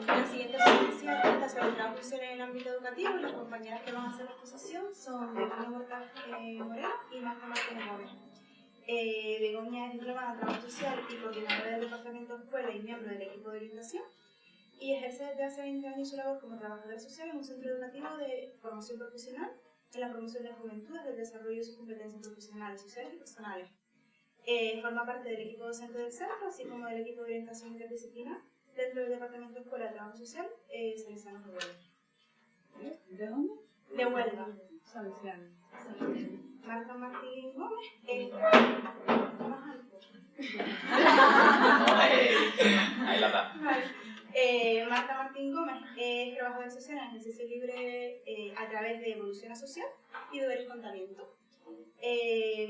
La siguiente ponencia trata sobre el trabajo social en el ámbito educativo y las compañeras que van a hacer la exposición son Begoña Huerta Moreno y Marta Martínez Gómez. Begoña es diplomada en trabajo social y coordinadora del departamento de escuela y miembro del equipo de orientación y ejerce desde hace 20 años su labor como trabajadora social en un centro educativo de formación profesional en la promoción de la juventud desde el desarrollo de sus competencias profesionales, sociales y personales. Forma parte del equipo docente del centro, así como del equipo de orientación interdisciplinar dentro del Departamento de Escuela de Trabajo Social, Salesianos de Huelva. ¿De dónde? De Huelva. Salesianos. Sí. Marta Martín Gómez es más alto. Ahí la da. Vale. Marta Martín Gómez es trabajadora social en ejercicio libre a través de evolución social y deberes con talento.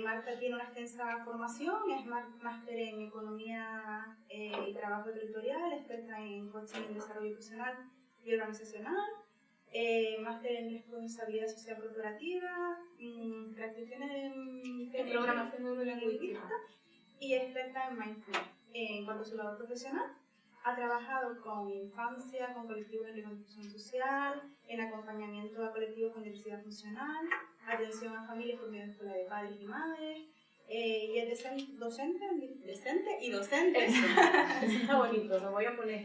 Marta tiene una extensa formación, es máster en Economía y Trabajo Territorial, experta en coaching en desarrollo profesional y organizacional, máster en Responsabilidad Social Corporativa, practitioner en Programación Neurolingüística y experta en Mindfulness. En cuanto a su labor profesional, ha trabajado con infancia, con colectivos de reconstrucción social, en acompañamiento a colectivos con diversidad funcional, atención a familias por medio de escuela de padres y madres, y es docente y docente. Eso está bonito, lo voy a poner.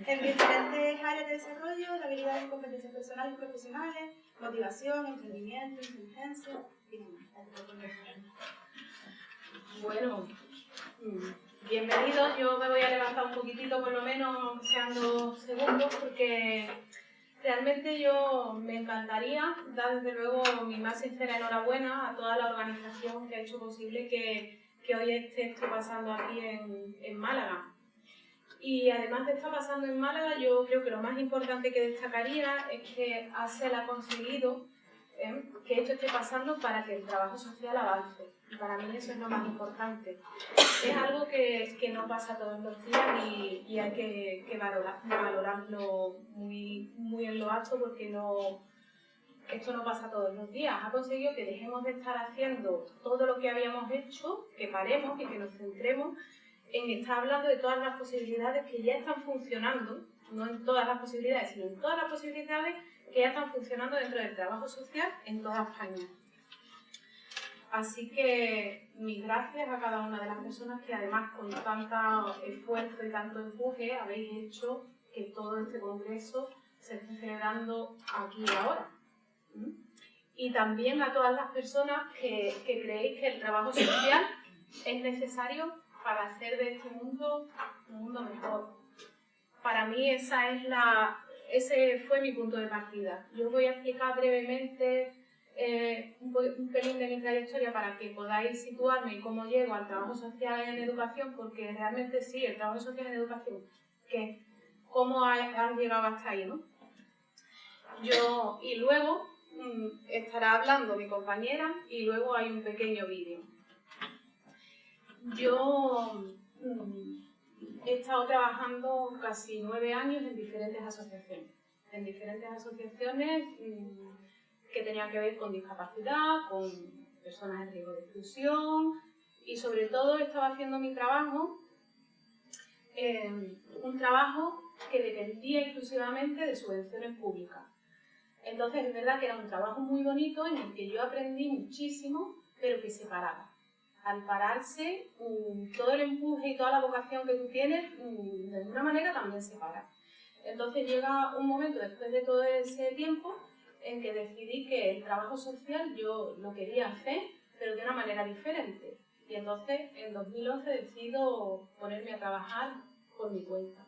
En diferentes áreas de desarrollo, de habilidades y competencias personales y profesionales, motivación, emprendimiento, inteligencia, y demás. Bueno, bienvenidos. Yo me voy a levantar un poquitito, por lo menos, aunque sean 2 segundos, porque realmente yo me encantaría dar desde luego mi más sincera enhorabuena a toda la organización que ha hecho posible que hoy esté esto pasando aquí en Málaga. Y además de estar pasando en Málaga, yo creo que lo más importante que destacaría es que ASEL ha conseguido que esto esté pasando para que el trabajo social avance. Y para mí eso es lo más importante. Es algo que no pasa todos los días y hay que valorarlo muy, muy en lo alto porque esto no pasa todos los días. Ha conseguido que dejemos de estar haciendo todo lo que habíamos hecho, que paremos y que nos centremos en estar hablando de todas las posibilidades que ya están funcionando, no en todas las posibilidades, sino en todas las posibilidades que ya están funcionando dentro del trabajo social en toda España. Así que mis gracias a cada una de las personas que además con tanto esfuerzo y tanto empuje habéis hecho que todo este congreso se esté celebrando aquí y ahora. Y también a todas las personas que creéis que el trabajo social es necesario para hacer de este mundo un mundo mejor. Para mí ese fue mi punto de partida. Yo voy a explicar brevemente un pelín de mi trayectoria para que podáis situarme en cómo llego al trabajo social en educación, porque realmente sí, el trabajo social en educación, que cómo han llegado hasta ahí, ¿no? Y luego estará hablando mi compañera y luego hay un pequeño vídeo. Yo he estado trabajando casi 9 años en diferentes asociaciones. Que tenían que ver con discapacidad, con personas en riesgo de exclusión y sobre todo estaba haciendo mi trabajo, un trabajo que dependía exclusivamente de subvenciones públicas. Entonces es verdad que era un trabajo muy bonito en el que yo aprendí muchísimo, pero que se paraba. Al pararse, todo el empuje y toda la vocación que tú tienes, de alguna manera también se para. Entonces llega un momento, después de todo ese tiempo, en que decidí que el trabajo social yo lo quería hacer, pero de una manera diferente. Y entonces, en 2011, decido ponerme a trabajar por mi cuenta,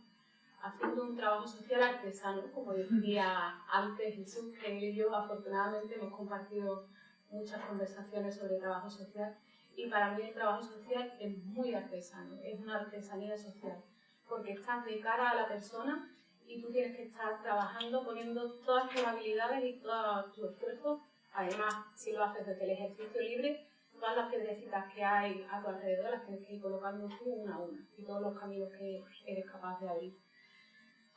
haciendo un trabajo social artesano, como decía antes Jesús, que él y yo afortunadamente hemos compartido muchas conversaciones sobre trabajo social. Y para mí el trabajo social es muy artesano, es una artesanía social, porque estás de cara a la persona y tú tienes que estar trabajando, poniendo todas tus habilidades y todo tu esfuerzo. Además, si lo haces desde el ejercicio libre, todas las piedrecitas que hay a tu alrededor las tienes que ir colocando tú una a una y todos los caminos que eres capaz de abrir.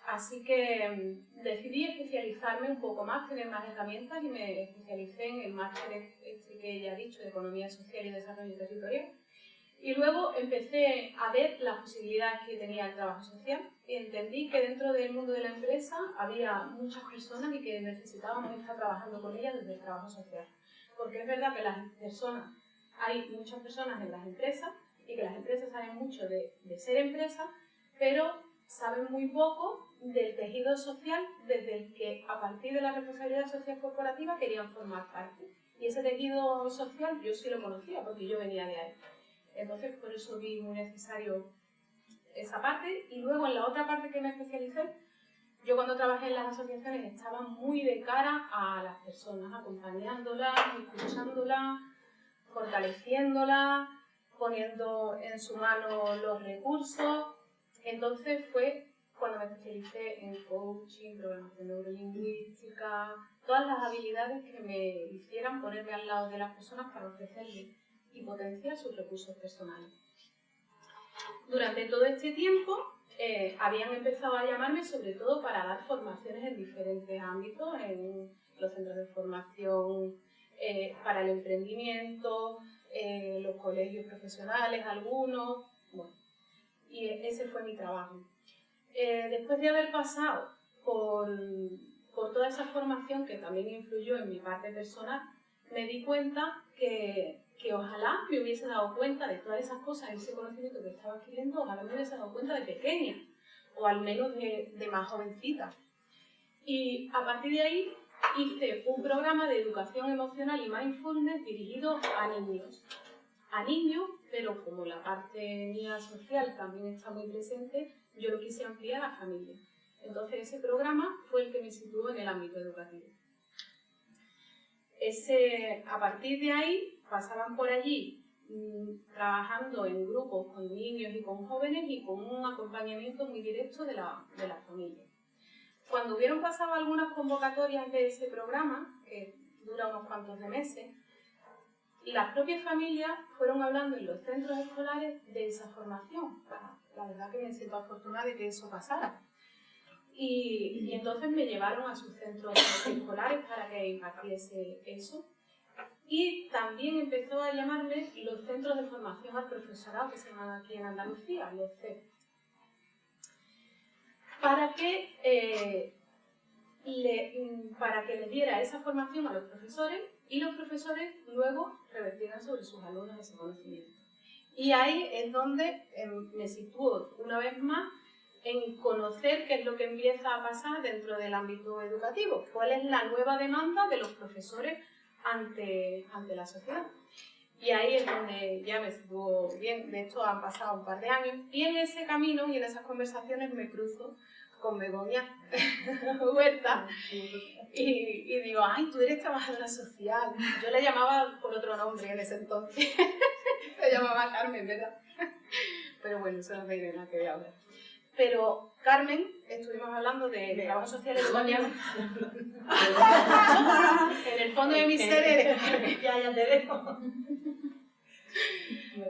Así que decidí especializarme un poco más, tener más herramientas y me especialicé en el máster que ya he dicho de Economía Social y Desarrollo Territorial. Y luego empecé a ver las posibilidades que tenía el trabajo social, y entendí que dentro del mundo de la empresa había muchas personas y que necesitábamos estar trabajando con ellas desde el trabajo social. Porque es verdad que hay muchas personas en las empresas y que las empresas saben mucho de ser empresas, pero saben muy poco del tejido social desde el que a partir de la responsabilidad social corporativa querían formar parte. Y ese tejido social yo sí lo conocía porque yo venía de ahí. Entonces por eso vi muy necesario esa parte. Y luego en la otra parte que me especialicé, yo cuando trabajé en las asociaciones estaba muy de cara a las personas, acompañándolas, escuchándolas, fortaleciéndolas, poniendo en su mano los recursos. Entonces fue cuando me especialicé en coaching, programación neurolingüística, todas las habilidades que me hicieran ponerme al lado de las personas para ofrecerles y potenciar sus recursos personales. Durante todo este tiempo habían empezado a llamarme sobre todo para dar formaciones en diferentes ámbitos, en los centros de formación para el emprendimiento, los colegios profesionales, algunos, bueno, y ese fue mi trabajo. Después de haber pasado por toda esa formación que también influyó en mi parte personal, me di cuenta que ojalá me hubiese dado cuenta de todas esas cosas, ese conocimiento que estaba adquiriendo, ojalá me hubiese dado cuenta de pequeña, o al menos de más jovencita. Y a partir de ahí hice un programa de educación emocional y mindfulness dirigido a niños. Pero como la parte mía social también está muy presente, yo lo quise ampliar a familia. Entonces ese programa fue el que me situó en el ámbito educativo. A partir de ahí pasaban por allí trabajando en grupos con niños y con jóvenes y con un acompañamiento muy directo de la familia. Cuando hubieron pasado algunas convocatorias de ese programa, que dura unos cuantos de meses, las propias familias fueron hablando en los centros escolares de esa formación. La verdad que me siento afortunada de que eso pasara. Y entonces me llevaron a sus centros escolares para que impartiese eso. Y también empezó a llamarme los centros de formación al profesorado, que se llaman aquí en Andalucía, los CEP, para que les diera esa formación a los profesores y los profesores luego revertieran sobre sus alumnos ese conocimiento. Y ahí es donde me sitúo una vez más en conocer qué es lo que empieza a pasar dentro del ámbito educativo, cuál es la nueva demanda de los profesores ante la sociedad. Y ahí es donde ya me sitúo bien, de hecho han pasado un par de años, y en ese camino y en esas conversaciones me cruzo con Begoña Huerta y digo, ay, tú eres trabajadora social. Yo le llamaba por otro nombre en ese entonces, se llamaba Carmen, ¿verdad? Pero bueno, eso no tiene nada que ver ahora. Pero Carmen, estuvimos hablando de trabajo social educativo. En el fondo de mi ser eres Carmen. Ya te dejo.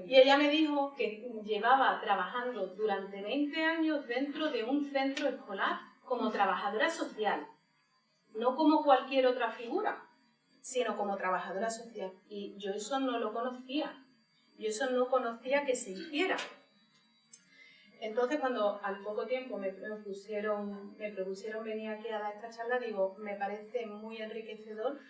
Y ella me dijo que llevaba trabajando durante 20 años dentro de un centro escolar como trabajadora social. No como cualquier otra figura, sino como trabajadora social. Y yo eso no lo conocía. Yo eso no conocía que se hiciera. Entonces, cuando al poco tiempo me propusieron venir aquí a dar esta charla, digo, me parece muy enriquecedor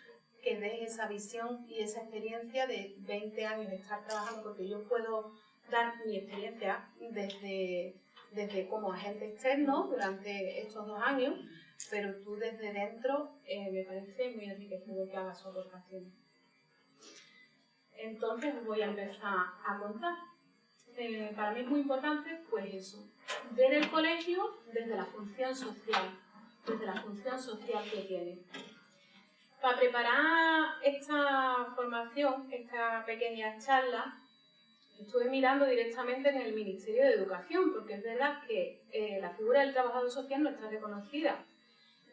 que des esa visión y esa experiencia de 20 años de estar trabajando, porque yo puedo dar mi experiencia desde como agente externo durante estos 2 años, pero tú desde dentro me parece muy enriquecedor que hagas su aportación. Entonces voy a empezar a contar. Para mí es muy importante, pues eso, ver el colegio desde la función social que tiene. Para preparar esta formación, esta pequeña charla, estuve mirando directamente en el Ministerio de Educación, porque es verdad que la figura del trabajador social no está reconocida.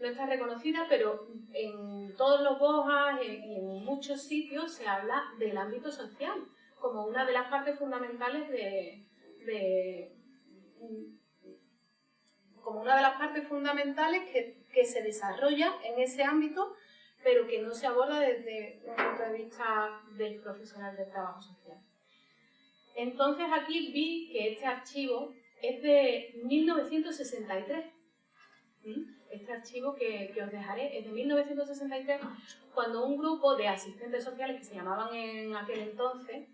No está reconocida, pero en todos los BOJAs y en muchos sitios se habla del ámbito social como una de las partes fundamentales como una de las partes fundamentales que se desarrolla en ese ámbito, pero que no se aborda desde un punto de vista del profesional del trabajo social. Entonces aquí vi que este archivo es de 1963. Este archivo que os dejaré es de 1963, cuando un grupo de asistentes sociales que se llamaban en aquel entonces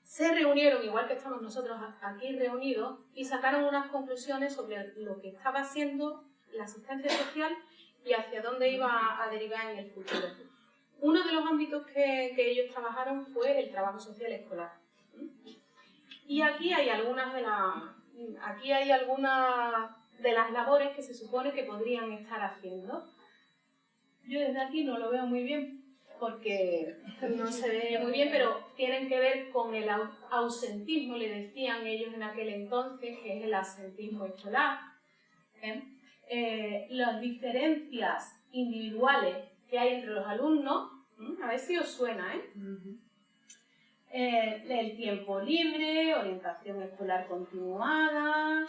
se reunieron, igual que estamos nosotros aquí reunidos, y sacaron unas conclusiones sobre lo que estaba haciendo la asistencia social y hacia dónde iba a derivar en el futuro. Uno de los ámbitos que ellos trabajaron fue el trabajo social escolar. Y aquí hay algunas de las labores que se supone que podrían estar haciendo. Yo desde aquí no lo veo muy bien porque no se ve muy bien, pero tienen que ver con el ausentismo, le decían ellos en aquel entonces, que es el absentismo escolar. Las diferencias individuales que hay entre los alumnos, a ver si os suena, el tiempo libre, orientación escolar continuada,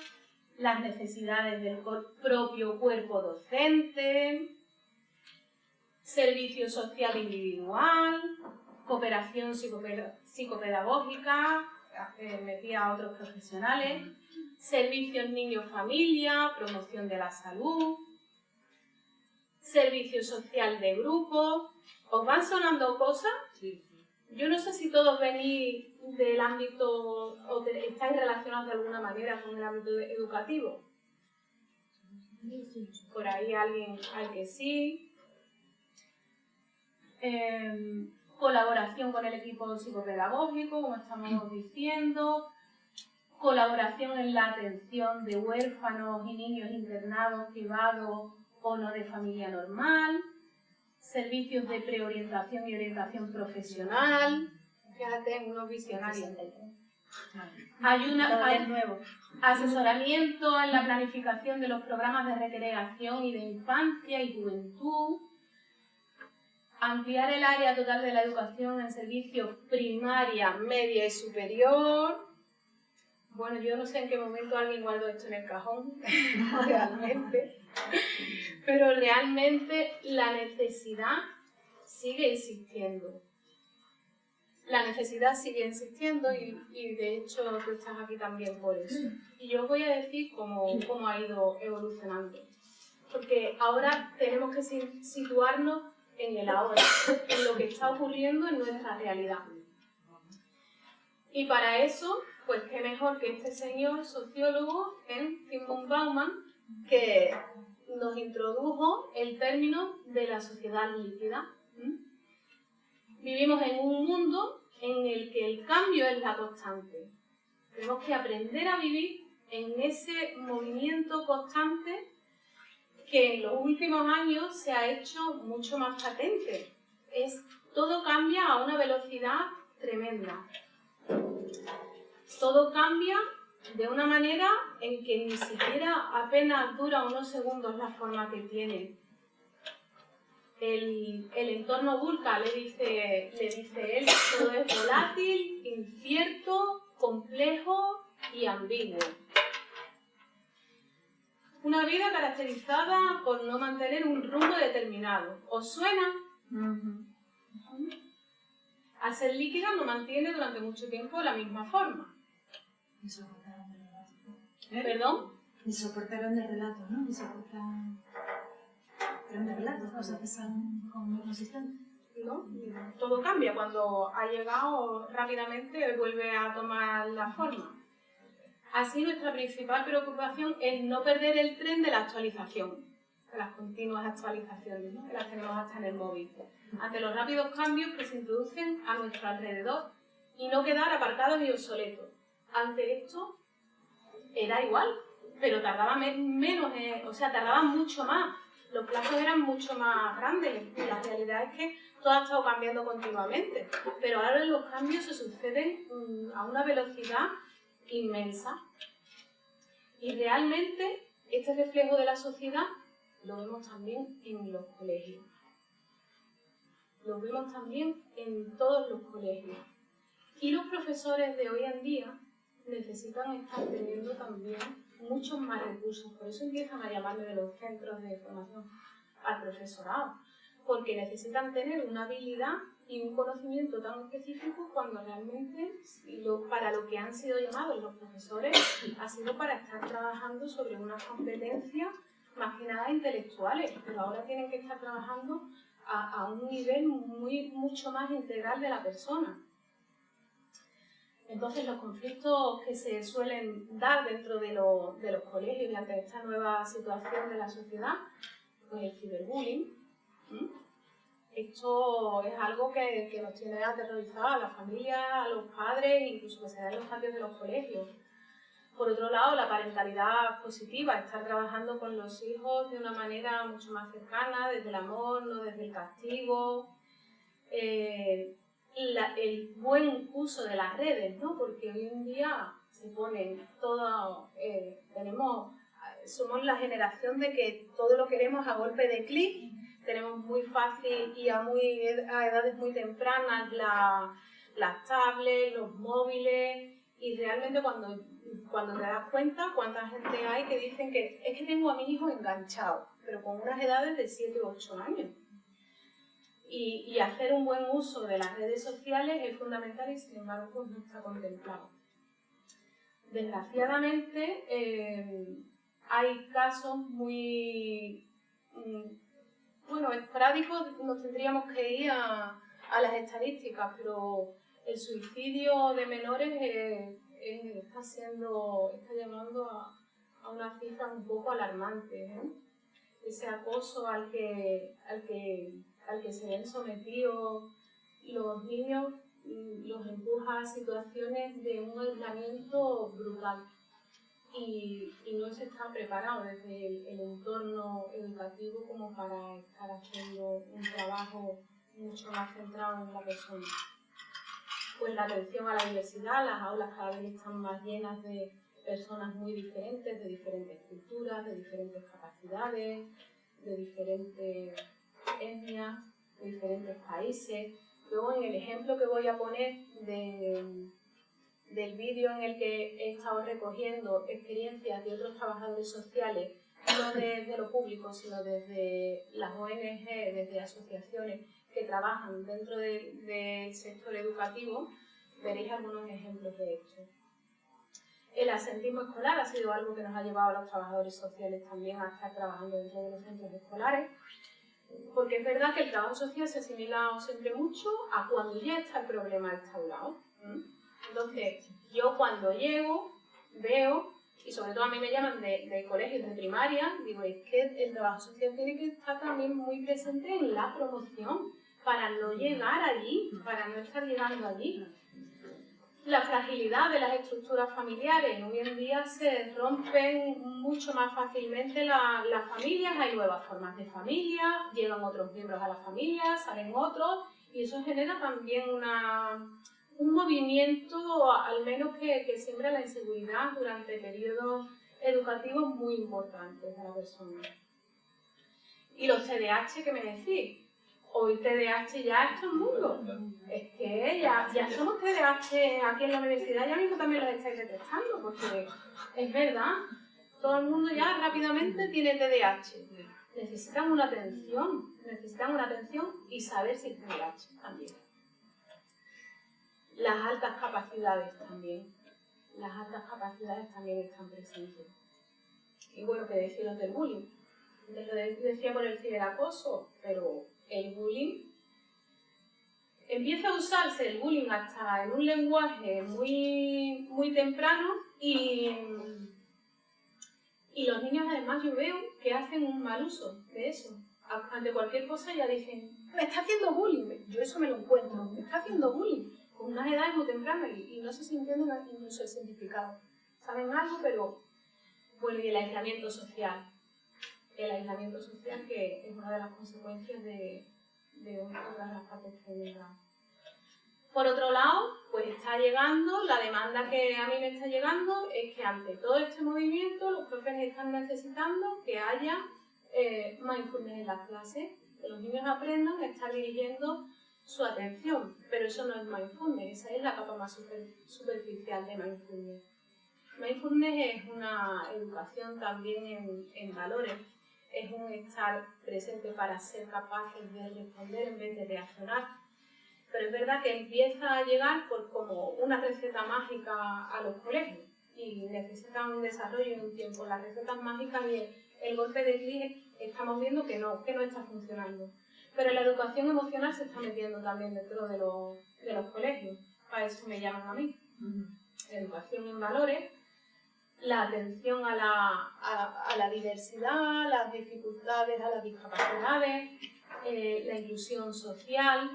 las necesidades del propio cuerpo docente, servicio social individual, cooperación psicopedagógica, metía a otros profesionales, servicios niño-familia, promoción de la salud, servicio social de grupo. ¿Os van sonando cosas? Sí. Yo no sé si todos venís del ámbito o estáis relacionados de alguna manera con el ámbito educativo. Por ahí alguien hay que sí. Colaboración con el equipo psicopedagógico, como estamos diciendo. Colaboración en la atención de huérfanos y niños internados, privados o no de familia normal. Servicios de preorientación y orientación profesional. Fíjate, unos visionarios. Asesoramiento en la planificación de los programas de recreación y de infancia y juventud. Ampliar el área total de la educación en servicios primaria, media y superior. Bueno, yo no sé en qué momento alguien guardó esto en el cajón, realmente. Pero realmente la necesidad sigue existiendo. La necesidad sigue existiendo y de hecho tú estás aquí también por eso. Y yo os voy a decir cómo ha ido evolucionando. Porque ahora tenemos que situarnos en el ahora, en lo que está ocurriendo en nuestra realidad. Y para eso, pues qué mejor que este señor sociólogo, Zygmunt Bauman, que nos introdujo el término de la sociedad líquida. Vivimos en un mundo en el que el cambio es la constante. Tenemos que aprender a vivir en ese movimiento constante que en los últimos años se ha hecho mucho más patente. Todo cambia a una velocidad tremenda. Todo cambia de una manera en que ni siquiera apenas dura unos segundos la forma que tiene. El entorno VUCA le dice él, todo es volátil, incierto, complejo y ambiguo. Una vida caracterizada por no mantener un rumbo determinado. ¿Os suena? Al ser líquida no mantiene durante mucho tiempo la misma forma. Ni soportaron de relato. ¿Perdón? Ni soportaron de relato, ¿no? Ni soportaron de relato, cosas que son como muy consistentes. ¿No? Todo cambia. Cuando ha llegado rápidamente vuelve a tomar la forma. Así nuestra principal preocupación es no perder el tren de la actualización, de las continuas actualizaciones, ¿no? Que las tenemos hasta en el móvil. Ante los rápidos cambios que se introducen a nuestro alrededor y no quedar aparcados y obsoletos. Ante esto era igual, pero tardaba tardaban mucho más. Los plazos eran mucho más grandes. La realidad es que todo ha estado cambiando continuamente, pero ahora los cambios se suceden a una velocidad inmensa. Y realmente este reflejo de la sociedad lo vemos también en los colegios. Lo vemos también en todos los colegios. Y los profesores de hoy en día necesitan estar teniendo también muchos más recursos. Por eso empiezan a llamarme de los centros de formación al profesorado. porque necesitan tener una habilidad y un conocimiento tan específico cuando realmente para lo que han sido llamados los profesores ha sido para estar trabajando sobre unas competencias más que nada intelectuales, pero ahora tienen que estar trabajando a un nivel mucho más integral de la persona. Entonces, los conflictos que se suelen dar dentro de los colegios y ante esta nueva situación de la sociedad, pues el ciberbullying. Esto es algo que nos tiene aterrorizados a las familias, a los padres, incluso que se da en los patios de los colegios. Por otro lado, la parentalidad positiva, estar trabajando con los hijos de una manera mucho más cercana, desde el amor, no desde el castigo. El buen uso de las redes, ¿no? Porque hoy en día se ponen todo, somos la generación de que todo lo queremos a golpe de clic, tenemos muy fácil y a edades muy tempranas las tablets, los móviles, y realmente cuando te das cuenta cuánta gente hay que dicen que es que tengo a mi hijo enganchado, pero con unas edades de 7 u 8 años. Y hacer un buen uso de las redes sociales es fundamental y sin embargo pues no está contemplado. Desgraciadamente hay casos muy esporádicos, nos tendríamos que ir a las estadísticas, pero el suicidio de menores está llamando a una cifra un poco alarmante, ¿eh? Ese acoso al que se ven sometidos los niños los empuja a situaciones de un aislamiento brutal y no se está preparado desde el entorno educativo como para estar haciendo un trabajo mucho más centrado en la persona. Pues la atención a la diversidad, las aulas cada vez están más llenas de personas muy diferentes, de diferentes culturas, de diferentes capacidades, de diferentes etnias, de diferentes países. Luego, en el ejemplo que voy a poner del vídeo en el que he estado recogiendo experiencias de otros trabajadores sociales, no desde lo público, sino desde las ONG, desde asociaciones que trabajan dentro del sector educativo, veréis algunos ejemplos de esto. El asentismo escolar ha sido algo que nos ha llevado a los trabajadores sociales también a estar trabajando dentro de los centros escolares, porque es verdad que el trabajo social se asimila siempre mucho a cuando ya está el problema instaurado. Entonces, yo cuando llego, veo, y sobre todo a mí me llaman de colegios de primaria, digo, es que el trabajo social tiene que estar también muy presente en la promoción, para no llegar allí, para no estar llegando allí. La fragilidad de las estructuras familiares. Hoy en día se rompen mucho más fácilmente las familias, hay nuevas formas de familia, llegan otros miembros a la familia, salen otros, y eso genera también un movimiento, al menos que siembra la inseguridad durante periodos educativos muy importantes de la persona. Y los TDAH, ¿qué me decís? Hoy TDAH ya es todo el mundo. Es que ya somos TDAH aquí en la universidad, ya mismo también los estáis detectando, porque es verdad, todo el mundo ya rápidamente tiene TDAH. Necesitan una atención y saber si es TDAH también. Las altas capacidades también están presentes. Y bueno, que deciros del bullying. Antes lo decía por el ciberacoso, pero el bullying empieza a usarse el bullying hasta en un lenguaje muy, muy temprano y los niños además yo veo que hacen un mal uso de eso. Ante cualquier cosa ya dicen, me está haciendo bullying, yo eso me lo encuentro, me está haciendo bullying, con unas edades muy tempranas y no sé si entienden incluso el significado. Saben algo, pero bueno, y el aislamiento social. El aislamiento social que es una de las consecuencias de todas las partes que vendrán. Por otro lado, pues está llegando, la demanda que a mí me está llegando es que ante todo este movimiento los profes están necesitando que haya mindfulness en las clases, que los niños aprendan a estar dirigiendo su atención, pero eso no es mindfulness, esa es la capa más superficial de mindfulness. Mindfulness es una educación también en valores. es un estar presente para ser capaces de responder en vez de reaccionar. Pero es verdad que empieza a llegar por como una receta mágica a los colegios y necesitan un desarrollo y un tiempo. Las recetas mágicas y el golpe de clic estamos viendo que no está funcionando. Pero la educación emocional se está metiendo también dentro de los colegios. A eso me llaman a mí. Educación en valores, la atención a la diversidad, las dificultades, a las discapacidades, la inclusión social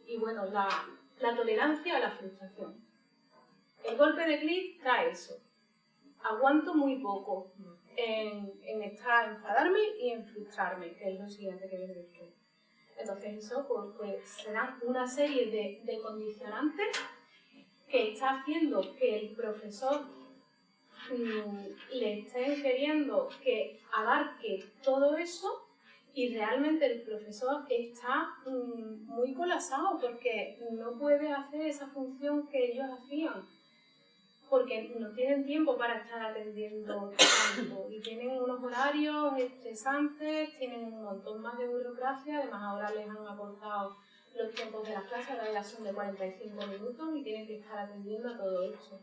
y bueno, la tolerancia a la frustración. El golpe de clic trae eso. Aguanto muy poco en enfadarme y en frustrarme, que es lo siguiente que viene después. Entonces eso pues serán una serie de condicionantes que está haciendo que el profesor le esté queriendo que abarque todo eso y realmente el profesor está muy colapsado porque no puede hacer esa función que ellos hacían porque no tienen tiempo para estar atendiendo tanto y tienen unos horarios estresantes, tienen un montón más de burocracia, además ahora les han acortado los tiempos de las clases, ahora ya son de 45 minutos y tienen que estar atendiendo a todo esto.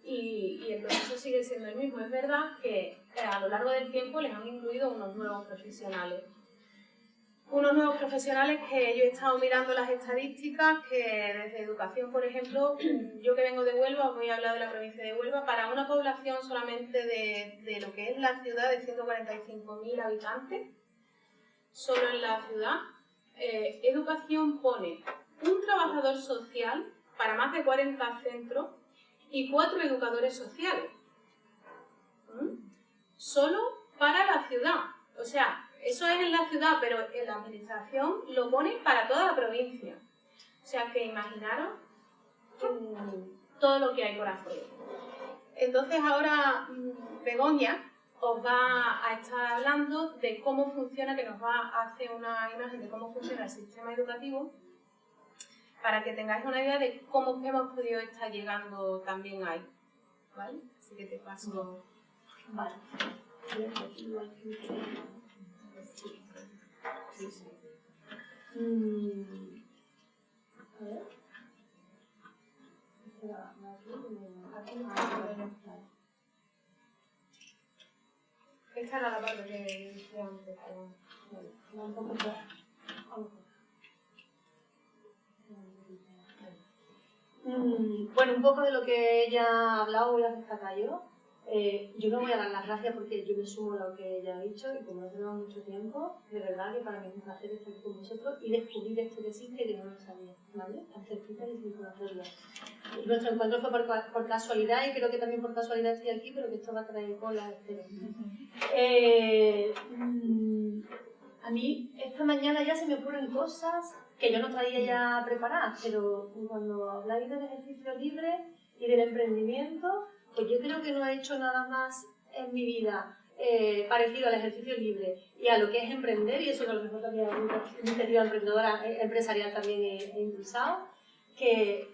Y el proceso sigue siendo el mismo. Es verdad que a lo largo del tiempo les han incluido unos nuevos profesionales. Unos nuevos profesionales que yo he estado mirando las estadísticas, que desde educación, por ejemplo, yo que vengo de Huelva, os voy a hablar de la provincia de Huelva, para una población solamente de lo que es la ciudad de 145.000 habitantes, solo en la ciudad, educación pone un trabajador social para más de 40 centros y 4 educadores sociales. Solo para la ciudad. O sea, eso es en la ciudad, pero en la administración lo pone para toda la provincia. O sea, que imaginaros todo lo que hay por afuera. Entonces ahora Begoña os va a estar hablando de cómo funciona, que nos va a hacer una imagen de cómo funciona el sistema educativo, para que tengáis una idea de cómo hemos podido estar llegando también ahí. ¿Vale? Así que te paso. Vale. A ver. Esta era la parte que decía antes. Bueno, un poco de lo que ella ha hablado voy a destacar yo. Yo no voy a dar las gracias porque yo me sumo a lo que ella ha dicho y como no tenemos mucho tiempo, de verdad que para mí es un placer estar con vosotros y descubrir esto que existe que no lo sabía, ¿vale? Tan cerquita y sin conocerlo. Nuestro encuentro fue por casualidad y creo que también por casualidad estoy aquí, pero que esto va a traer cola, espero. A mí esta mañana ya se me ocurren cosas que yo no traía ya preparadas, pero cuando habláis del ejercicio libre y del emprendimiento, pues yo creo que no he hecho nada más en mi vida parecido al ejercicio libre y a lo que es emprender, y eso que a lo mejor también mi iniciativa empresarial también he impulsado, que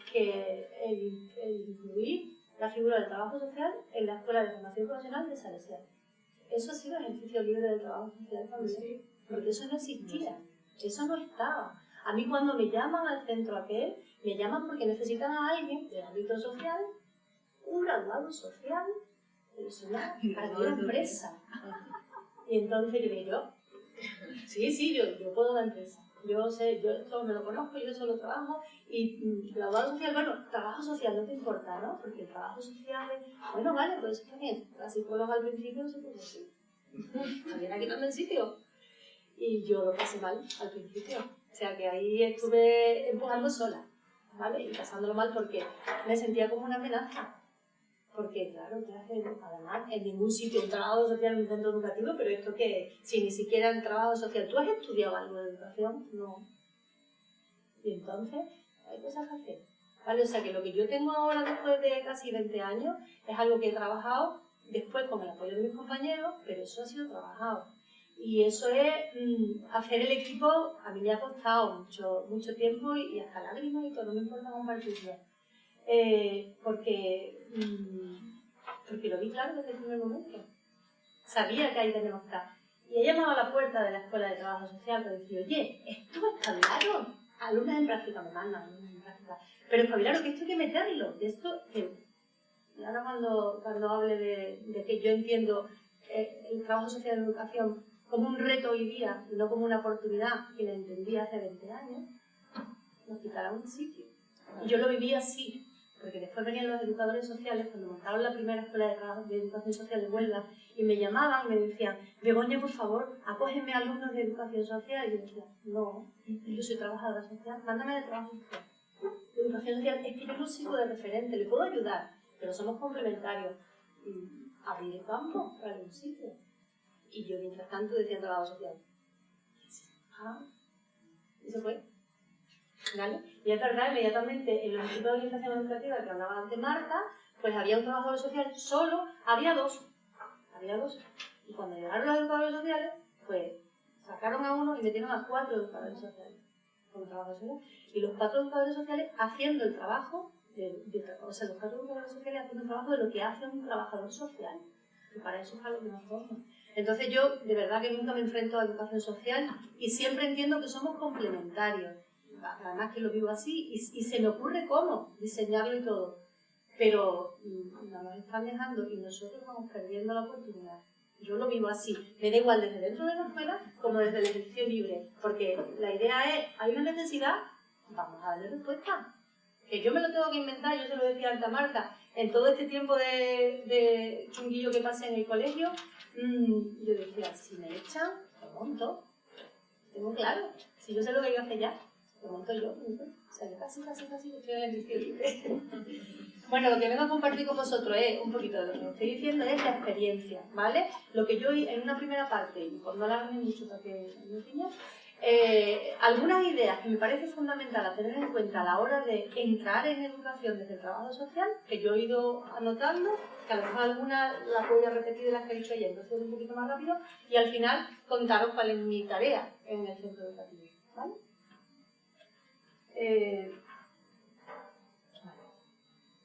el incluir la figura del trabajo social en la Escuela de Formación Profesional de Salesianos. Eso ha sido ejercicio libre del trabajo social también, porque eso no existía, eso no estaba. A mí cuando me llaman al centro aquel, me llaman porque necesitan a alguien del ámbito social, un graduado social, personal, para una empresa. Y entonces yo digo, yo puedo la empresa. Yo sé, yo esto me lo conozco, yo solo trabajo. Y graduado social, bueno, trabajo social no te importa, ¿no? Porque el trabajo social es, bueno, vale, pues eso está bien. La psicóloga al principio no se puede decir. También aquí también sitio. Y yo lo pasé mal al principio. O sea que ahí estuve empujando sola, ¿vale? Y pasándolo mal porque me sentía como una amenaza. Porque, claro, además, en ningún sitio un trabajo social en un centro educativo, pero esto que, si ni siquiera en trabajo social, ¿tú has estudiado algo de educación? No. Y entonces, hay cosas que hacer, ¿vale? O sea que lo que yo tengo ahora, después de casi 20 años, es algo que he trabajado después con el apoyo de mis compañeros, pero eso ha sido trabajado. Y eso es hacer el equipo, a mí me ha costado mucho tiempo y hasta lágrimas y todo, no me importa compartirlo. Porque lo vi claro desde el primer momento. sabía que ahí tenemos que estar. Y he llamado a la puerta de la Escuela de Trabajo Social para decir, oye, esto espabilaron. Alumnas en práctica me mandan, alumnas en práctica. Pero espabilaron, que esto hay que meterlo. De esto, y ahora cuando hable de que yo entiendo el trabajo social en educación como un reto hoy día y no como una oportunidad que la entendí hace 20 años, nos quitará un sitio. Y yo lo viví así, porque después venían los educadores sociales cuando montaron la primera escuela de educación social en Huelva y me llamaban y me decían, Begoña, por favor, acógeme alumnos de educación social. Y yo decía, no, yo soy trabajadora social, mándame de trabajo social. De educación social, es que yo no sirvo de referente, le puedo ayudar, pero somos complementarios. Abrir el campo para un sitio. Y yo, mientras tanto, decía trabajo social. Y se fue. ¿Vale? Y es verdad, inmediatamente en los equipos de orientación educativa que hablaba antes Marta, pues había un trabajador social solo, había dos. Y cuando llegaron los educadores sociales, pues sacaron a uno y metieron a 4 educadores sociales como trabajo social. Y los 4 educadores sociales haciendo el trabajo, o sea, los 4 educadores sociales haciendo el trabajo de lo que hace un trabajador social. Y para eso es algo que nos forma. Entonces yo, de verdad que nunca me enfrento a educación social y siempre entiendo que somos complementarios. Además que lo vivo así y se me ocurre cómo diseñarlo y todo. Pero no nos están dejando y nosotros vamos perdiendo la oportunidad. Yo lo vivo así. Me da igual desde dentro de la escuela como desde el ejercicio libre. Porque la idea es, hay una necesidad, vamos a darle respuesta. Que yo me lo tengo que inventar, yo se lo decía a Alta Marta, en todo este tiempo de chunguillo que pasé en el colegio, yo decía, si me echan, lo monto. Tengo claro. Si yo sé lo que yo hace ya, lo monto yo. O sea, yo casi estoy en el ejercicio libre. Bueno, lo que vengo a compartir con vosotros es un poquito de lo que os estoy diciendo, es la experiencia, ¿vale? Lo que yo en una primera parte, y por no alargarme mucho para que me enseñe, algunas ideas que me parece fundamental a tener en cuenta a la hora de entrar en educación desde el trabajo social, que yo he ido anotando, que a lo mejor algunas las voy a repetir de las que he dicho ayer, entonces un poquito más rápido, y al final contaros cuál es mi tarea en el centro educativo, ¿vale?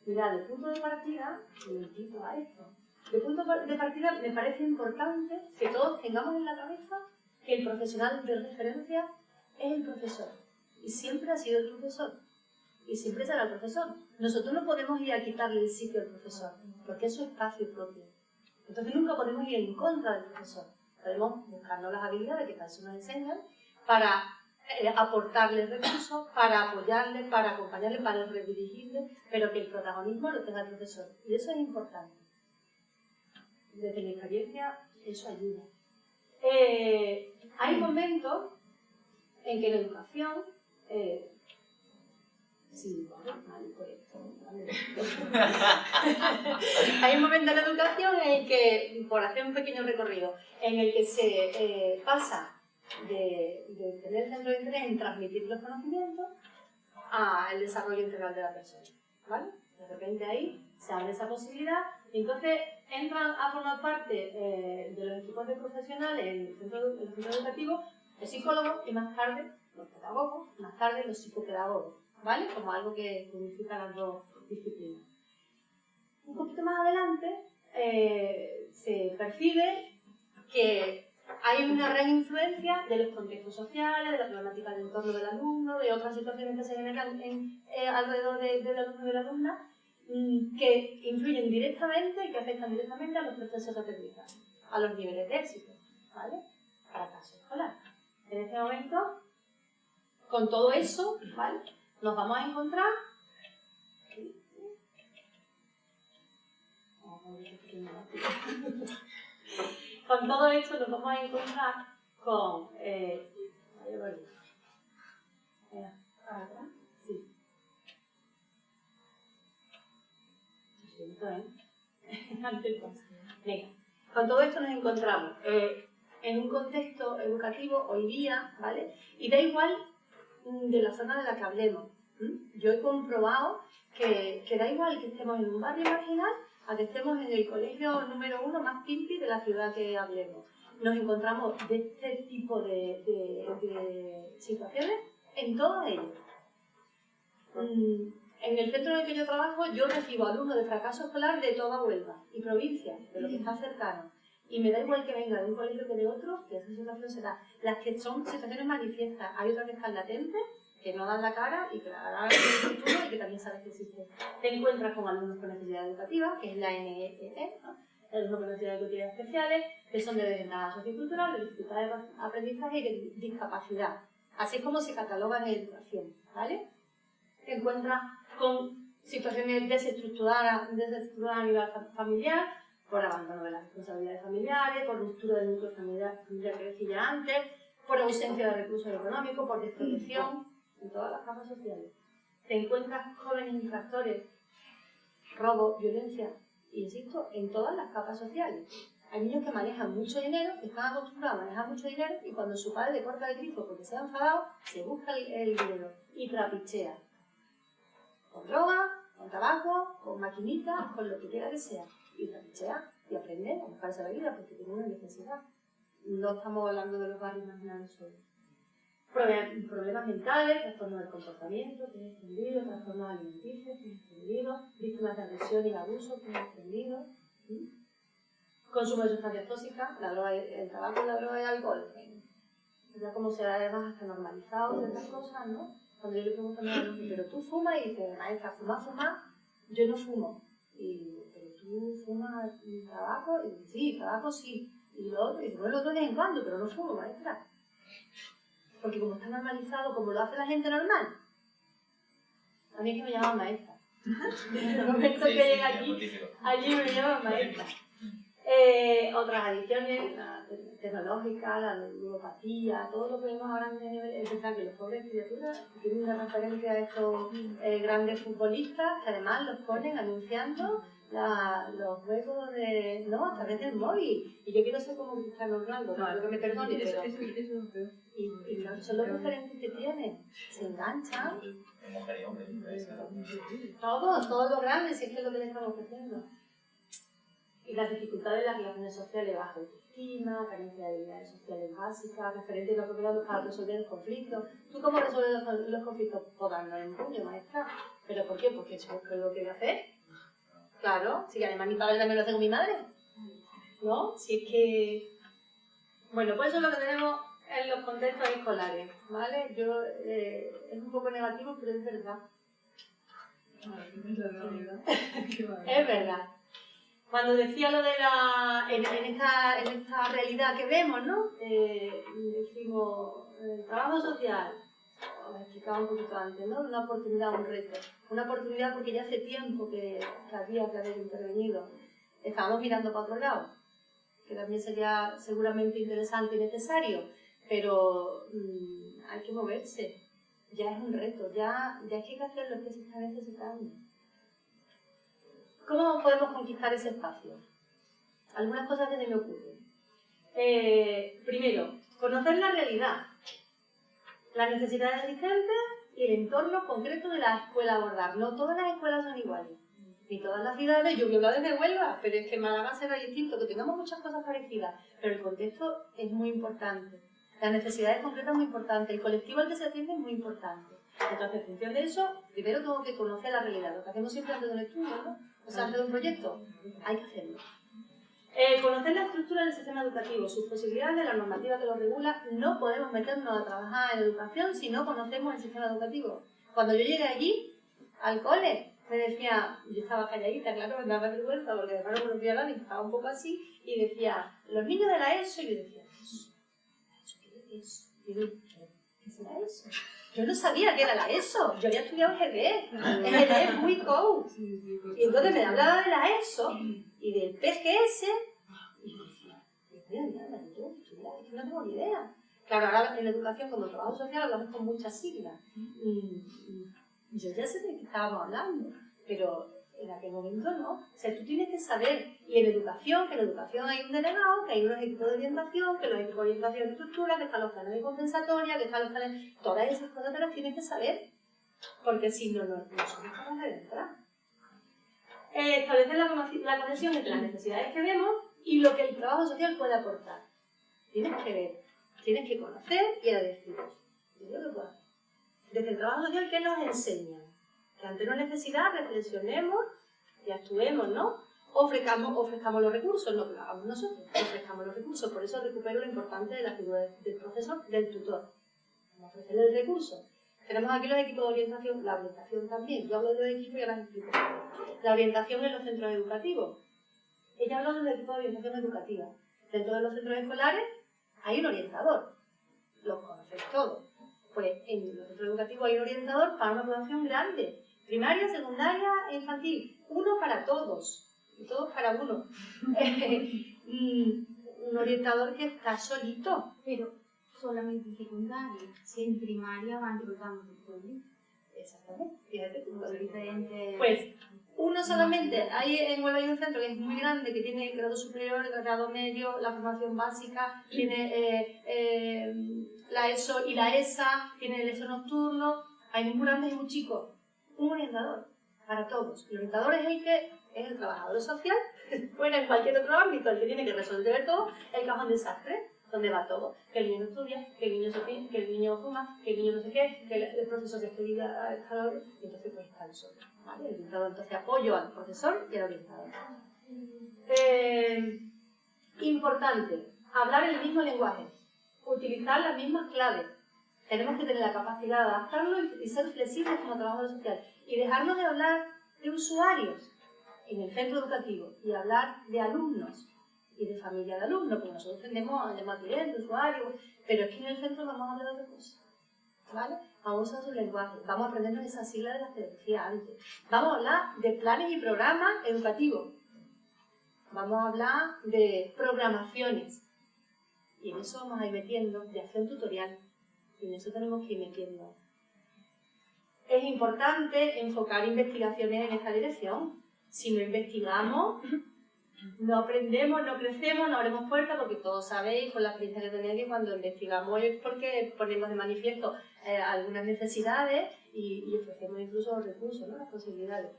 Mirad, de punto de partida, me invito a esto. De punto de partida me parece importante que todos tengamos en la cabeza que el profesional de referencia es el profesor. Y siempre ha sido el profesor. Y siempre será el profesor. Nosotros no podemos ir a quitarle el sitio al profesor, porque es su espacio propio. Entonces nunca podemos ir en contra del profesor. Podemos buscarnos las habilidades que para eso nos enseñan, para aportarle recursos, para apoyarle, para acompañarle, para redirigirle, pero que el protagonismo lo tenga el profesor. Y eso es importante. Desde mi experiencia, eso ayuda. Hay momentos en que la educación... Hay momentos en la educación en el que, por hacer un pequeño recorrido, en el que se pasa de tener el centro de interés en transmitir los conocimientos al desarrollo integral de la persona, ¿vale? De repente ahí se abre esa posibilidad y entonces entran a formar parte de los equipos de profesionales en el centro educativo los psicólogos y más tarde los pedagogos, más tarde los psicopedagogos, ¿vale? Como algo que unifica las dos disciplinas. Un poquito más adelante se percibe que hay una gran influencia de los contextos sociales, de la problemática del entorno del alumno, de otras situaciones que se generan alrededor del alumno y de la alumna, que influyen directamente y que afectan directamente a los procesos de aprendizaje, a los niveles de éxito, ¿vale? Fracaso escolar. En este momento, con todo eso, ¿vale? Nos vamos a encontrar... Con todo esto nos vamos a encontrar con... Sí. Lo siento, Venga. Con todo esto nos encontramos en un contexto educativo hoy día, ¿vale? Y da igual de la zona de la que hablemos. Yo he comprobado que da igual que estemos en un barrio marginal a que estemos en el colegio número 1 más pimpi de la ciudad que hablemos. Nos encontramos de este tipo de situaciones en todos ellos. En el centro en el que yo trabajo, yo recibo alumnos de fracaso escolar de toda Huelva y provincia, de lo que está cercano. Y me da igual que venga de un colegio que de otro, que esa situación será. Las que son situaciones manifiestas, hay otras que están latentes, que no dan la cara y que la dan en el futuro y que también sabes que existen. Te encuentras con alumnos con necesidades educativas, que es la NEE, ¿no? Alumnos con necesidades educativas especiales, que son de desventaja sociocultural, de dificultad de aprendizaje y de discapacidad. Así es como se cataloga en educación, ¿vale? Te encuentras con situaciones desestructuradas a nivel familiar, por abandono de las responsabilidades familiares, por ruptura del núcleo familiar que decía antes, por ausencia de recursos económicos, por desprotección, en todas las capas sociales. Te encuentras jóvenes infractores, robo, violencia, insisto, en todas las capas sociales. Hay niños que manejan mucho dinero, que están acostumbrados a manejar mucho dinero y cuando su padre le corta el grifo porque se ha enfadado, se busca el dinero y trapichea. Con droga, con tabaco, con maquinitas, con lo que quiera que sea. Y trapichea y aprende a buscarse la vida porque tiene una necesidad. No estamos hablando de los barrios marginales solo. Problemas mentales, trastornos del comportamiento, tiene extendido, trastornos alimenticios, tiene extendido, víctimas de agresión y abuso, tiene extendido. Consumo de sustancias tóxicas, la droga, el tabaco, la droga y el alcohol. Ya como se ha además hasta normalizado ciertas cosas, ¿no? Cuando yo le pregunto a mi alumno, pero tú fumas, y dice, maestra, fuma, yo no fumo. Y pero tú fumas tabaco, y dice, sí, tabaco sí. Y lo otro, y dice, bueno, lo otro de vez en cuando, pero no fumo, maestra. Porque como está normalizado, como lo hace la gente normal, a mí es que me llaman maestra. En el momento que llega allí me llaman maestra. Otras adicciones, la tecnológica, la ludopatía, todo lo que vemos ahora en el nivel, es verdad que los pobres criaturas tienen una referencia a estos grandes futbolistas que además los ponen anunciando los juegos a través del móvil. Y yo quiero ser como Cristiano Ronaldo, creo que me perdone, pero... Y claro, son los referentes que tienen, se enganchan. Mujer y hombre, Todos los grandes, si es que es lo que le estamos ofreciendo. Y las dificultades de las relaciones sociales, baja autoestima, carencia de habilidades sociales básicas, referentes y apropiados para resolver los conflictos. ¿Tú cómo resuelves los conflictos? Pues dándole un puño, maestra. ¿Pero por qué? Porque eso es lo que voy a hacer. Claro, si además mi padre también lo hace con mi madre. ¿No? Si es que... Bueno, pues eso es lo que tenemos en los contextos escolares, ¿vale? Es un poco negativo, pero es verdad. Es verdad. Cuando decía lo de en esta realidad que vemos, ¿no? Decimos, el trabajo social, lo explicaba un poquito antes, ¿no? Una oportunidad, un reto. Una oportunidad porque ya hace tiempo que había que haber intervenido. Estábamos mirando para otro lado, que también sería seguramente interesante y necesario, pero hay que moverse. Ya es un reto, ya es que hay que hacer lo que se está necesitando. ¿Cómo podemos conquistar ese espacio? Algunas cosas que se me ocurren. Primero, conocer la realidad, las necesidades existentes y el entorno concreto de la escuela a abordar. No todas las escuelas son iguales, ni todas las ciudades. Yo voy a hablar desde Huelva, pero es que en Málaga será distinto, que tengamos muchas cosas parecidas, pero el contexto es muy importante. Las necesidades concretas es muy importante, el colectivo al que se atiende es muy importante. Entonces, en función de eso, primero tengo que conocer la realidad, lo que hacemos siempre antes de un estudio, ¿no? O sea, antes de un proyecto, hay que hacerlo. Conocer la estructura del sistema educativo, sus posibilidades, la normativa que lo regula. No podemos meternos a trabajar en educación si no conocemos el sistema educativo. Cuando yo llegué allí, al cole, me decía, yo estaba calladita, claro, me daba vergüenza porque además no conocía nada y estaba un poco así, y decía, los niños de la ESO, y yo decía, ¿eso qué es? Y yo, ¿qué será eso? Yo no sabía que era la ESO, yo había estudiado EGB, EGB es muy cool. Y entonces me hablaba de la ESO y del PGS, y yo decía, mira, yo tengo que estudiar, es que no tengo ni idea. Claro, ahora en la educación, como trabajo social, hablamos con muchas siglas. Yo ya sé de qué estábamos hablando, pero en aquel momento no. O sea, tú tienes que saber, y en educación, que en educación hay un delegado, que hay unos equipos de orientación, que los equipos de orientación de estructura, que están los planes de compensatoria, que están los planes... Todas esas cosas te las tienes que saber, porque si no somos capaces de entrar. Establecer la conexión entre las necesidades que vemos y lo que el trabajo social puede aportar. Tienes que ver, tienes que conocer y a decir, yo lo puedo hacer. Desde el trabajo social, ¿qué nos enseñan? Que ante una necesidad reflexionemos y actuemos, ¿no? ofrezcamos los recursos, no que lo hagamos nosotros, ofrezcamos los recursos. Por eso recupero lo importante de la figura del profesor, del tutor. Vamos a ofrecerle el recurso. Tenemos aquí los equipos de orientación, la orientación también. Yo hablo de los equipos y ahora les explico. La orientación en los centros educativos. Ella habla de los equipos de orientación educativa. Dentro de los centros escolares hay un orientador. Los conocéis todos. Pues en los centros educativos hay un orientador para una población grande. Primaria, secundaria e infantil. Uno para todos. Y todos para uno. Un orientador que está solito. Pero solamente secundaria. Sí. En primaria van rotando por todo. Exactamente. Fíjate tú. Con diferentes... Pues uno solamente. En Huelva hay un centro que es muy grande, que tiene grado superior, grado medio, la formación básica, tiene la ESO y la ESA, tiene el ESO nocturno. Hay muy grandes y muy chicos. Un orientador para todos. El orientador es el que es el trabajador social, fuera en cualquier otro ámbito, el que tiene que resolver todo, el cajón desastre, donde va todo. Que el niño no estudia, que el niño se pide, que el niño fuma, que el niño no sé qué, que el profesor que estudia y entonces pues está el solo. ¿Vale? El orientador, entonces apoyo al profesor y al orientador. Importante, hablar el mismo lenguaje, utilizar las mismas claves. Tenemos que tener la capacidad de adaptarnos y ser flexibles como trabajadores sociales y dejarnos de hablar de usuarios en el centro educativo y hablar de alumnos y de familia de alumnos, porque nosotros tendemos a llamar clientes, usuarios, pero es que en el centro vamos a hablar de otra cosa, ¿vale? Vamos a usar su lenguaje, vamos a aprendernos esas siglas de las que decía antes, vamos a hablar de planes y programas educativos, vamos a hablar de programaciones y en eso vamos a ir metiendo de acción tutorial. Y en eso tenemos que ir metiendo. Es importante enfocar investigaciones en esta dirección. Si no investigamos, no aprendemos, no crecemos, no abrimos puertas, porque todos sabéis, con la experiencia que tenéis, que cuando investigamos es porque ponemos de manifiesto algunas necesidades y ofrecemos incluso recursos, ¿no? Las posibilidades.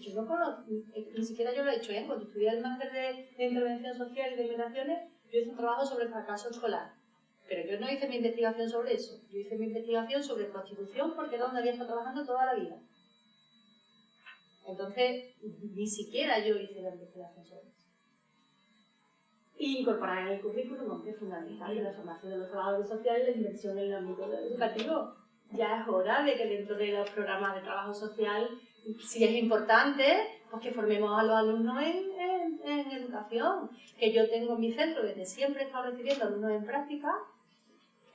Yo no conozco, ni siquiera yo lo he hecho, ¿eh? Cuando estudié el máster de intervención social y de migraciones, yo hice un trabajo sobre el fracaso escolar. Pero yo no hice mi investigación sobre eso. Yo hice mi investigación sobre prostitución porque es donde había estado trabajando toda la vida. Entonces, ni siquiera yo hice la investigación sobre eso. Y incorporar en el currículum, que es fundamental, la formación de los trabajadores sociales y la inversión en el ámbito educativo. Ya es hora de que dentro de los programas de trabajo social, si es importante, pues que formemos a los alumnos en educación. Que yo tengo en mi centro, desde siempre he estado recibiendo alumnos en práctica.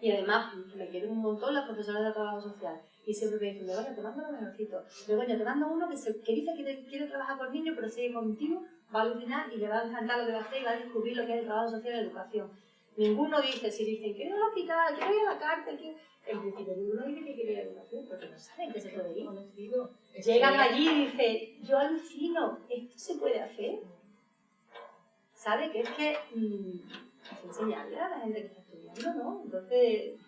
Y además, me quieren un montón las profesoras de trabajo social. Y siempre me dicen, Begoña, te mando lo mejorcito. Begoña, te mando uno que dice que quiere trabajar con niños, pero sigue contigo, va a alucinar y le va a encantar lo que va a hacer y va a descubrir lo que es el trabajo social en educación. Ninguno dice, si dicen, quiero ir al hospital, quiero ir a la cárcel, en principio ninguno dice que quiere ir a la educación, porque no saben que se puede ir. Llegan allí y dicen, yo alucino, ¿esto se puede hacer? ¿Sabe? Que es que hay que enseñarle a la gente que está estudiando, ¿no? Entonces,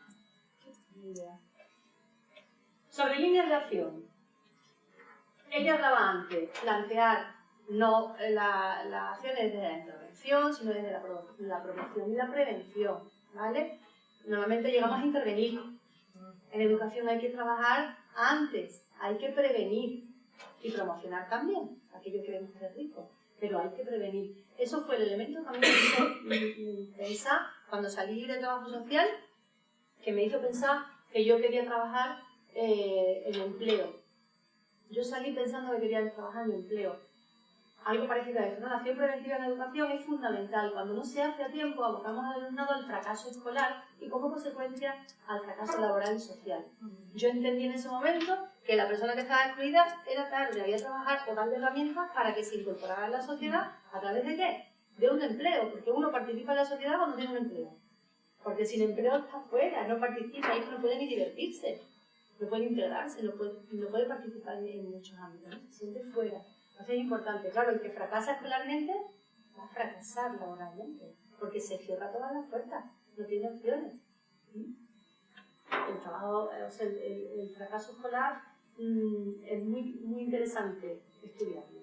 ni idea. Sobre líneas de acción. Ella hablaba antes, plantear no las acciones desde la intervención, sino desde la promoción y la prevención, ¿vale? Normalmente llegamos a intervenir. En educación hay que trabajar antes, hay que prevenir y promocionar también, aquello que vemos que es rico, pero hay que prevenir. Eso fue el elemento que a mí me hizo pensar, cuando salí de trabajo social, que me hizo pensar que yo quería trabajar en empleo. Yo salí pensando que quería trabajar en empleo. Algo parecido a eso, ¿no? La acción preventiva en educación es fundamental. Cuando no se hace a tiempo, abocamos al alumnado al fracaso escolar y como consecuencia al fracaso laboral y social. Yo entendí en ese momento que la persona que estaba excluida era tarde, había que trabajar o darle herramientas para que se incorporara a la sociedad. ¿A través de qué? De un empleo, porque uno participa en la sociedad cuando tiene un empleo. Porque sin empleo está fuera, no participa, y no puede ni divertirse, no puede integrarse, no puede participar en muchos ámbitos, ¿no? Se siente fuera. Entonces es importante, claro, el que fracasa escolarmente va a fracasar laboralmente, porque se cierra todas las puertas, no tiene opciones. El trabajo, o sea, el fracaso escolar es muy, muy interesante estudiarlo.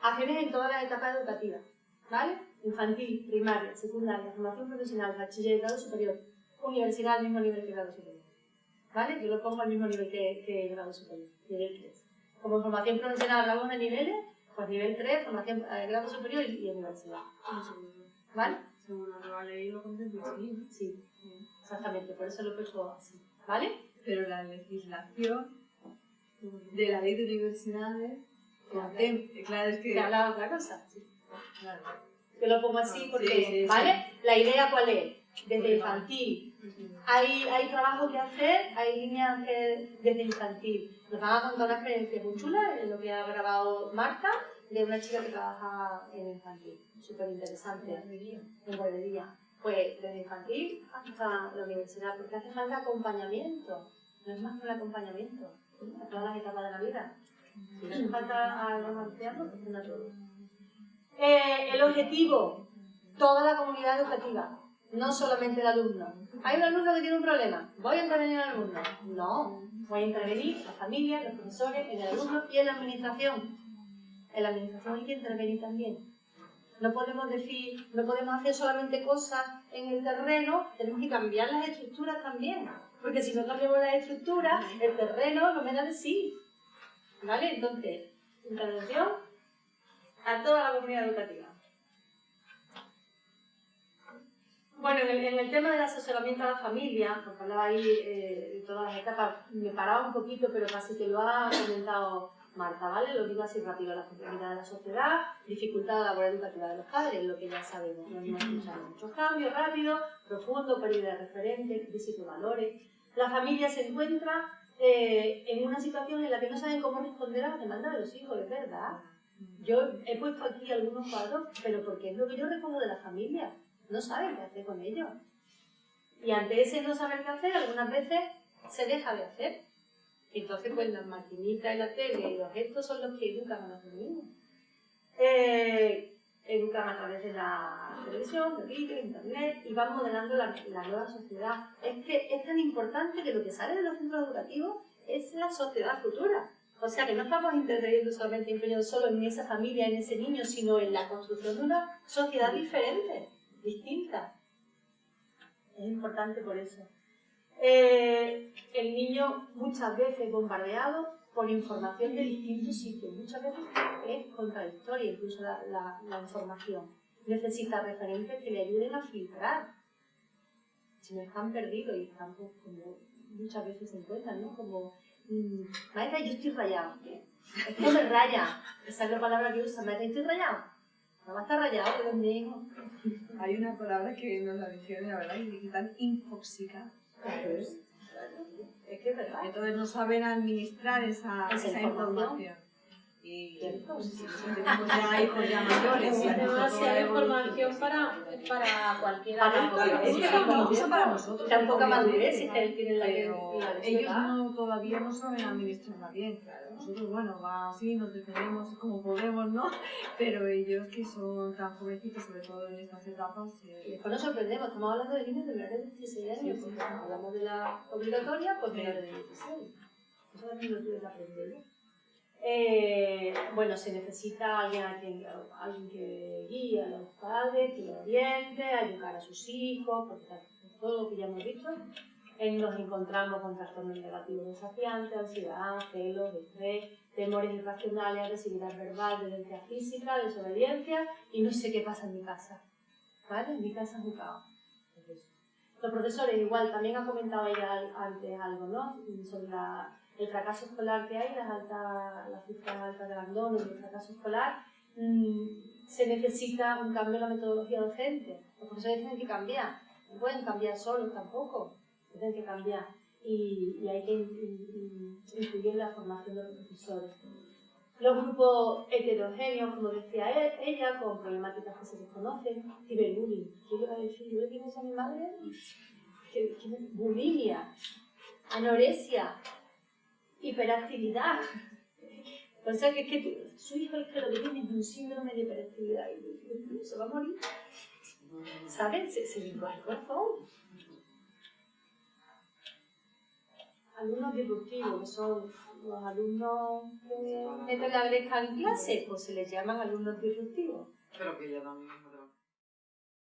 Acciones en todas las etapas educativas, ¿vale? Infantil, primaria, secundaria, formación profesional, bachiller, grado superior, universidad al mismo nivel que grado superior, ¿vale? Yo lo pongo al mismo nivel que grado superior, nivel 3. Como formación profesional hablamos de niveles, pues nivel 3, formación grado superior y universidad. ¿Vale? Según la nueva ley lo contempla así, ¿no? Sí, exactamente, por eso lo he puesto así. ¿Vale? Pero la legislación de la ley de universidades contempla, claro, es ¿Te que... hablaba otra cosa? Sí. Claro. Yo lo pongo así porque, Sí, sí, ¿vale? La idea ¿cuál es? Desde infantil. Hay trabajo que hacer, hay líneas que desde infantil. Nos van a contar una experiencia muy chula en lo que ha grabado Marta, de una chica que trabaja en infantil. Súper interesante. En guardería. Pues desde infantil hasta la universidad, porque hace falta acompañamiento. No es más que un acompañamiento a todas las etapas de la vida. Si hace falta a los ancianos, pues a todos. El objetivo, toda la comunidad educativa, no solamente el alumno. Hay un alumno que tiene un problema, ¿voy a intervenir en el alumno? No, voy a intervenir en la familia, los profesores, en el alumno y en la administración. En la administración hay que intervenir también. No podemos decir, no podemos hacer solamente cosas en el terreno, tenemos que cambiar las estructuras también. Porque si no cambiamos las estructuras, el terreno no me da de sí. ¿Vale? Entonces, intervención a toda la comunidad educativa. Bueno, en el tema del asesoramiento a la familia, porque hablaba ahí de todas las etapas, me paraba un poquito, pero casi que lo ha comentado Marta, ¿vale? Lo digo así rápido: la complejidad de la sociedad, dificultad de la labor educativa de los padres, lo que ya sabemos. No hemos escuchado muchos cambios rápidos, profundo, pérdida de referentes, crisis de valores. La familia se encuentra en una situación en la que no saben cómo responder a las demandas de los hijos, es verdad. Yo he puesto aquí algunos cuadros, pero porque es lo que yo recojo de la familia. No saben qué hacer con ellos. Y ante ese no saber qué hacer, algunas veces se deja de hacer. Entonces, pues las maquinitas y la tele y los gestos son los que educan a los niños. Educan a través de la televisión, de vídeo, internet, y van modelando la nueva sociedad. Es que es tan importante que lo que sale de los centros educativos es la sociedad futura. O sea, que no estamos interviniendo solamente, influyendo solo en esa familia, en ese niño, sino en la construcción de una sociedad diferente, distinta. Es importante por eso. El niño muchas veces bombardeado por información de distintos sitios, muchas veces es contradictoria incluso la información. Necesita referentes que le ayuden a filtrar. Si no, están perdidos y están, pues, como muchas veces se encuentran, ¿no? Como, maestra, yo estoy rayado. Es que me raya. Esa es la palabra que usa, maestra, yo estoy rayado. No va a estar rayado, Dios mío. Hay una palabra que nos la dijeron, la verdad, y están infoxicados. Es que es verdad. Entonces no saben administrar esa información. Y Pues, tenemos ya hijos ya mayores. Es demasiada información para cualquiera. Eso para nosotros. Tan poca madurez si tienen la Pero la ellos todavía no saben administrarla bien. Nosotros, bueno, va así, nos defendemos como podemos, ¿no? Pero ellos que son tan jovencitos, sobre todo en estas etapas... Después nos sorprendemos, estamos hablando de niños de menores de 16 años, porque hablamos de la obligatoria, pues menores de 16. Eso también lo tuve que aprender. Bueno, se necesita alguien que guíe a los padres, que los oriente, a educar a sus hijos, porque todo lo que ya hemos dicho. Nos encontramos con trastornos negativos desafiantes, ansiedad, celos, estrés, temores irracionales, agresividad verbal, violencia física, desobediencia, y no sé qué pasa en mi casa. ¿Vale? En mi casa es un caos. Los profesores igual, también ha comentado ella antes algo, ¿no? Sobre el fracaso escolar que hay, las cifras altas de abandono y el fracaso escolar. Se necesita un cambio en la metodología docente. Los profesores tienen que cambiar, no pueden cambiar solos tampoco, tienen que cambiar. Y hay que influir en la formación de los profesores. Los grupos heterogéneos, como decía ella, con problemáticas que se desconocen, ciberbullying. ¿Qué le va a decir? Yo le digo eso a mi madre, que bulimia, anorexia, hiperactividad. O sea, que su hijo es que lo que tiene es un síndrome de hiperactividad y se va a morir. ¿Saben? Se le coge el corazón. Alumnos disruptivos, que son los alumnos que meten la brecha en clase, pues se les llaman alumnos disruptivos. Pero que ya también